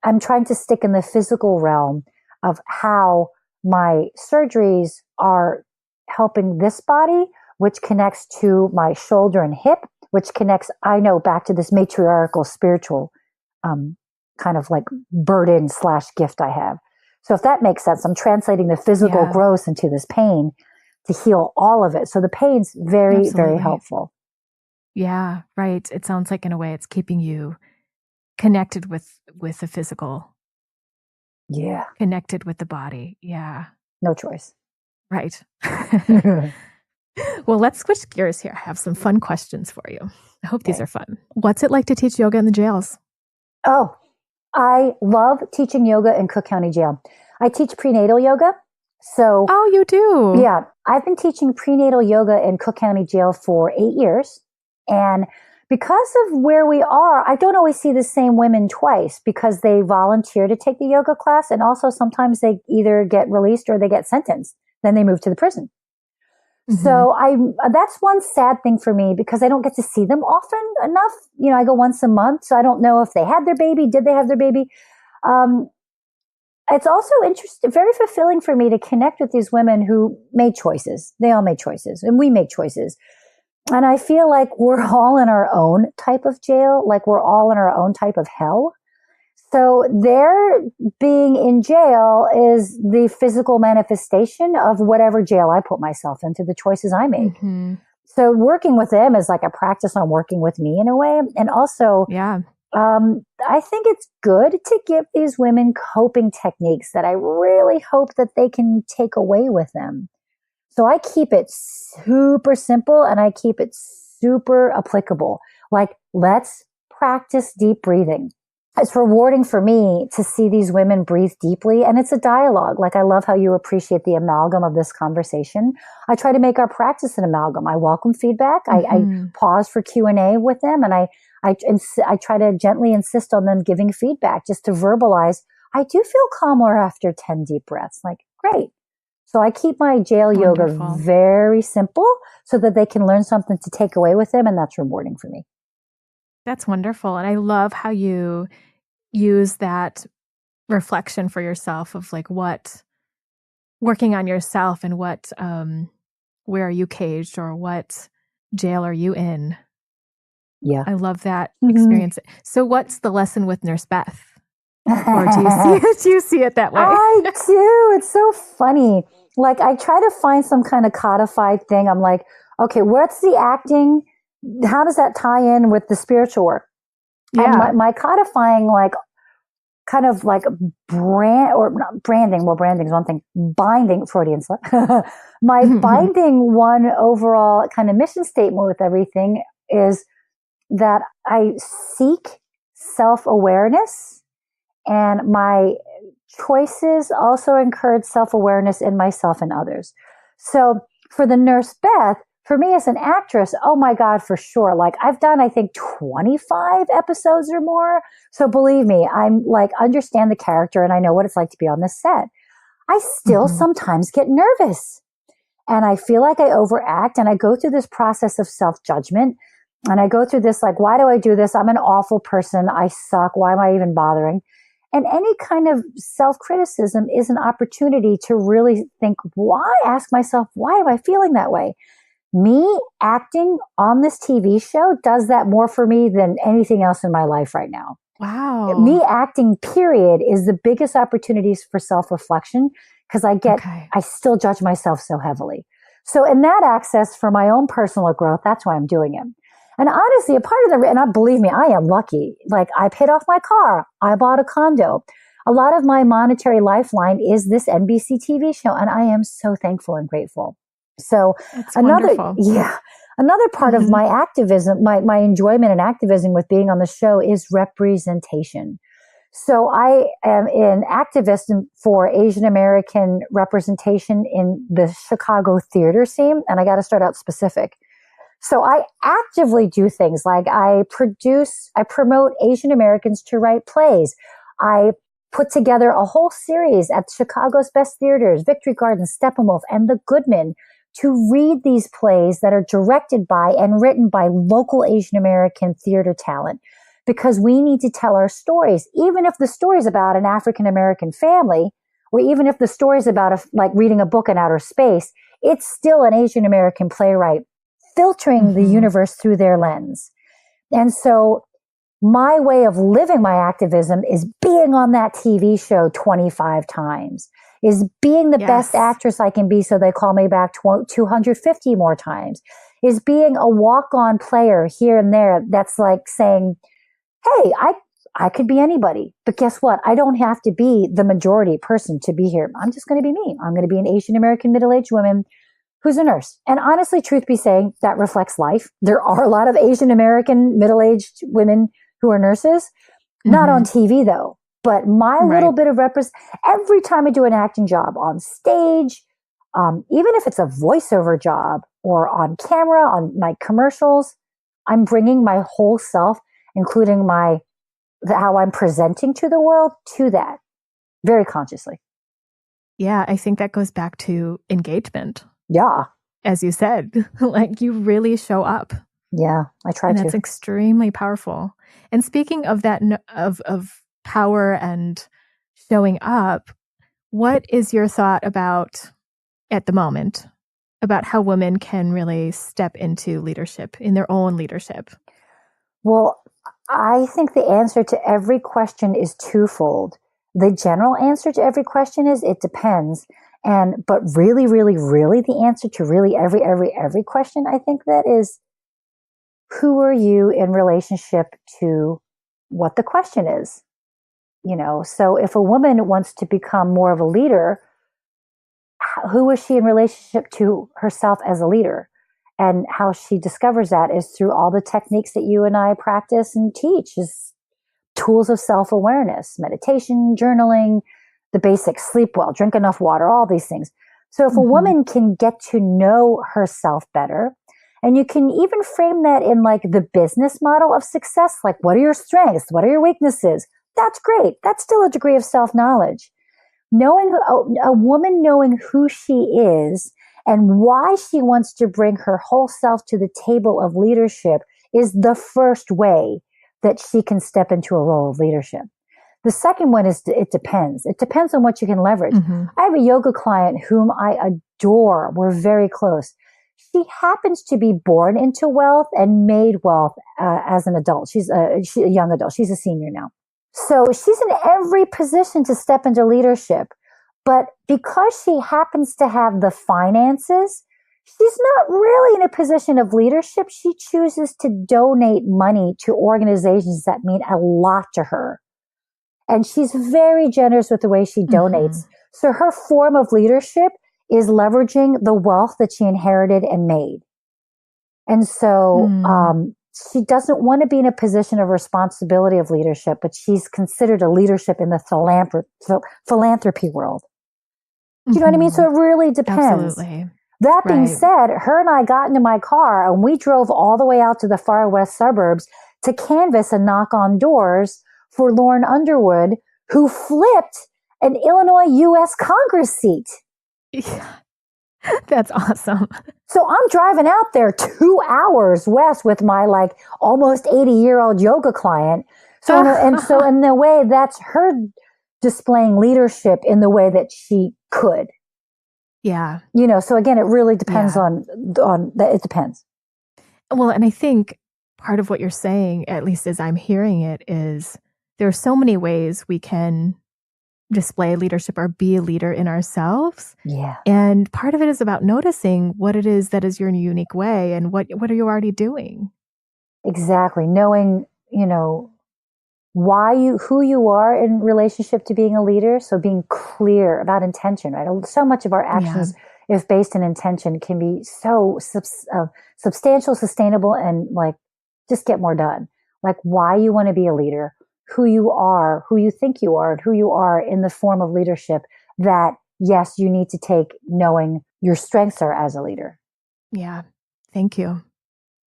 I'm trying to stick in the physical realm of how my surgeries are helping this body, which connects to my shoulder and hip, which connects, I know, back to this matriarchal spiritual kind of like burden / gift I have. So if that makes sense, I'm translating the physical growth into this pain to heal all of it. So the pain's very, very helpful. Yeah, right. It sounds like in a way it's keeping you connected with the physical. Yeah. Connected with the body. Yeah. No choice. Right. Well, let's switch gears here. I have some fun questions for you. I hope these are fun. What's it like to teach yoga in the jails? Oh, I love teaching yoga in Cook County Jail. I teach prenatal yoga. So, oh, you do? Yeah. I've been teaching prenatal yoga in Cook County Jail for 8 years. And because of where we are, I don't always see the same women twice because they volunteer to take the yoga class. And also sometimes they either get released or they get sentenced. Then they move to the prison. Mm-hmm. So that's one sad thing for me because I don't get to see them often enough. You know, I go once a month, so I don't know if they had their baby. Did they have their baby? It's also very fulfilling for me to connect with these women who made choices. They all made choices and we make choices. And I feel like we're all in our own type of jail, like we're all in our own type of hell. So their being in jail is the physical manifestation of whatever jail I put myself into, the choices I make. Mm-hmm. So working with them is like a practice on working with me in a way. And also, I think it's good to give these women coping techniques that I really hope that they can take away with them. So I keep it super simple and I keep it super applicable. Like, let's practice deep breathing. It's rewarding for me to see these women breathe deeply. And it's a dialogue. Like, I love how you appreciate the amalgam of this conversation. I try to make our practice an amalgam. I welcome feedback. Mm-hmm. I pause for Q&A with them. And I try to gently insist on them giving feedback just to verbalize, I do feel calmer after 10 deep breaths. Like, great. So I keep my jail yoga very simple so that they can learn something to take away with them. And that's rewarding for me. That's wonderful. And I love how you use that reflection for yourself of like what working on yourself and what, where are you caged or what jail are you in? Yeah. I love that experience. So what's the lesson with Nurse Beth? Or do you see it that way? I do. It's so funny. Like I try to find some kind of codified thing. I'm like, okay, what's the acting? How does that tie in with the spiritual work? Yeah. And my codifying, like, kind of like branding. Well, branding is one thing. Binding, Freudian slip. My binding one overall kind of mission statement with everything is that I seek self-awareness, and my choices also encourage self-awareness in myself and others. So for the Nurse Beth, for me as an actress, oh my God, for sure. Like I've done, I think 25 episodes or more. So believe me, I'm like, understand the character and I know what it's like to be on this set. I still sometimes get nervous and I feel like I overact and I go through this process of self-judgment and I go through this, like, why do I do this? I'm an awful person. I suck. Why am I even bothering? And any kind of self-criticism is an opportunity to really think, ask myself, why am I feeling that way? Me acting on this TV show does that more for me than anything else in my life right now. Wow. Me acting, period, is the biggest opportunities for self-reflection because I still judge myself so heavily. So in that access for my own personal growth, that's why I'm doing it. And honestly, a part of and believe me, I am lucky. Like I paid off my car. I bought a condo. A lot of my monetary lifeline is this NBC TV show. And I am so thankful and grateful. So another part of my activism, my enjoyment and activism with being on the show is representation. So I am an activist for Asian American representation in the Chicago theater scene. And I got to start out specific. So I actively do things like I promote Asian Americans to write plays. I put together a whole series at Chicago's best theaters, Victory Gardens, Steppenwolf, and The Goodman, to read these plays that are directed by and written by local Asian American theater talent, because we need to tell our stories, even if the story is about an African American family, or even if the story is about like reading a book in outer space, it's still an Asian American playwright filtering the universe through their lens. And so my way of living my activism is being on that TV show 25 times, is being the best actress I can be so they call me back 250 more times, is being a walk-on player here and there that's like saying, hey, I could be anybody, but guess what? I don't have to be the majority person to be here. I'm just going to be me. I'm going to be an Asian American middle-aged woman who's a nurse. And honestly, truth be saying, that reflects life. There are a lot of Asian American middle-aged women who are nurses, not on TV though, but my little bit of every time I do an acting job on stage, even if it's a voiceover job or on camera, on my commercials, I'm bringing my whole self, including how I'm presenting to the world, to that very consciously. Yeah, I think that goes back to engagement. Yeah. As you said, like you really show up. Yeah, I try and to. That's extremely powerful. And speaking of that, of power and showing up, what is your thought about, at the moment, about how women can really step into leadership, in their own leadership? Well, I think the answer to every question is twofold. The general answer to every question is it depends. But really, really, really the answer to really every question, I think that is, who are you in relationship to what the question is? So if a woman wants to become more of a leader, who is she in relationship to herself as a leader? And how she discovers that is through all the techniques that you and I practice and teach, is tools of self-awareness, meditation, journaling, the basics, sleep well, drink enough water, all these things. So if a woman can get to know herself better, and you can even frame that in like the business model of success, like what are your strengths? What are your weaknesses? That's great. That's still a degree of self-knowledge. Knowing a woman knowing who she is and why she wants to bring her whole self to the table of leadership is the first way that she can step into a role of leadership. The second one is it depends. It depends on what you can leverage. I have a yoga client whom I adore. We're very close. She happens to be born into wealth and made wealth as an adult. She's a young adult. She's a senior now. So she's in every position to step into leadership. But because she happens to have the finances, she's not really in a position of leadership. She chooses to donate money to organizations that mean a lot to her. And she's very generous with the way she donates. So her form of leadership is leveraging the wealth that she inherited and made. And so she doesn't want to be in a position of responsibility of leadership, but she's considered a leadership in the philanthropy world. Do you know what I mean? So it really depends. Absolutely. That being said, her and I got into my car and we drove all the way out to the far west suburbs to canvass and knock on doors for Lauren Underwood, who flipped an Illinois U.S. Congress seat. Yeah. That's awesome. So I'm driving out there 2 hours west with my like almost 80-year-old yoga client. So in a way, that's her displaying leadership in the way that she could. Yeah. So again, it really depends on that. It depends. Well, and I think part of what you're saying, at least as I'm hearing it, is there are so many ways we can display leadership or be a leader in ourselves. Yeah. And part of it is about noticing what it is that is your unique way and what are you already doing? Exactly. Knowing, who you are in relationship to being a leader. So being clear about intention, right? So much of our actions, if based in intention, can be so substantial, sustainable, and like just get more done. Like why you want to be a leader, who you are, who you think you are, and who you are in the form of leadership that, yes, you need to take knowing your strengths are as a leader. Yeah. Thank you.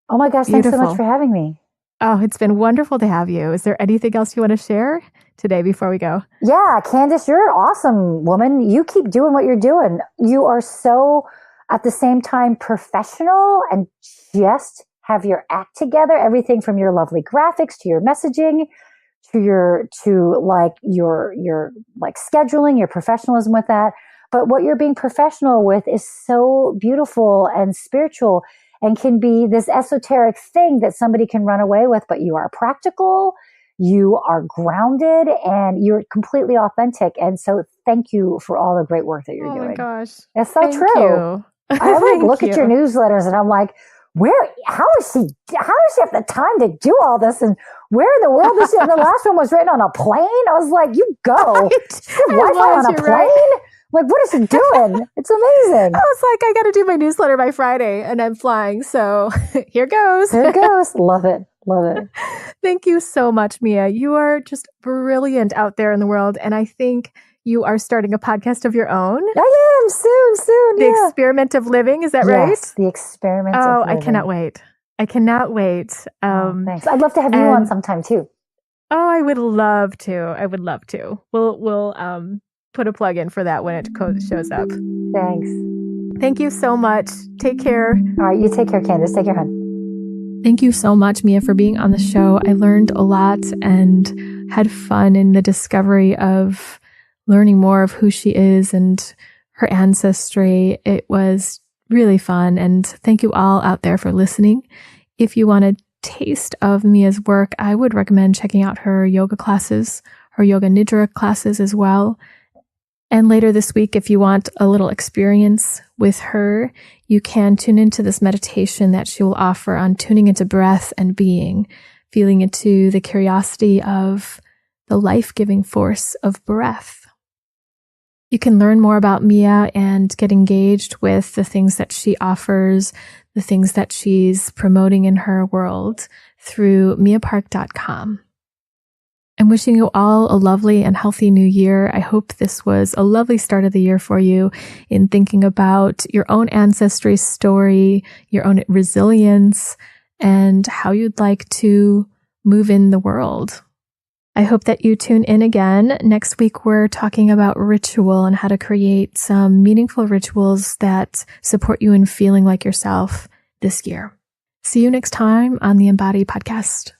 Oh my gosh. Beautiful. Thanks so much for having me. Oh, it's been wonderful to have you. Is there anything else you want to share today before we go? Yeah, Candice, you're an awesome woman. You keep doing what you're doing. You are so, at the same time, professional and just have your act together, everything from your lovely graphics to your messaging to your scheduling, your professionalism with that. But what you're being professional with is so beautiful and spiritual and can be this esoteric thing that somebody can run away with, but you are practical, you are grounded, and you're completely authentic. And so thank you for all the great work that you're doing. Oh my gosh. It's so Thank true. You. I look at your newsletters and I'm like, how does she have the time to do all this? And where in the world is she? And the last one was written on a plane. I was like, you go. Wi-Fi on a plane? Right. Like, what is she doing? It's amazing. I was like, I got to do my newsletter by Friday and I'm flying. So here goes. Here it goes. Love it. Love it. Thank you so much, Mia. You are just brilliant out there in the world. And I think you are starting a podcast of your own. I am soon. The Experiment of Living. Is that right? Yes, the Experiment of Living. I cannot wait. Thanks. I'd love to have you on sometime too. Oh, I would love to. We'll put a plug in for that when it shows up. Thanks. Thank you so much. Take care. All right, you take care, Candice. Take care, hon. Thank you so much, Mia, for being on the show. I learned a lot and had fun in the discovery of learning more of who she is and her ancestry. It was really fun. And thank you all out there for listening. If you want a taste of Mia's work, I would recommend checking out her yoga classes, her yoga nidra classes as well. And later this week, if you want a little experience with her, you can tune into this meditation that she will offer on tuning into breath and being, feeling into the curiosity of the life-giving force of breath. You can learn more about Mia and get engaged with the things that she offers, the things that she's promoting in her world through miapark.com. I'm wishing you all a lovely and healthy new year. I hope this was a lovely start of the year for you in thinking about your own ancestry story, your own resilience, and how you'd like to move in the world. I hope that you tune in again. Next week, we're talking about ritual and how to create some meaningful rituals that support you in feeling like yourself this year. See you next time on the Embody podcast.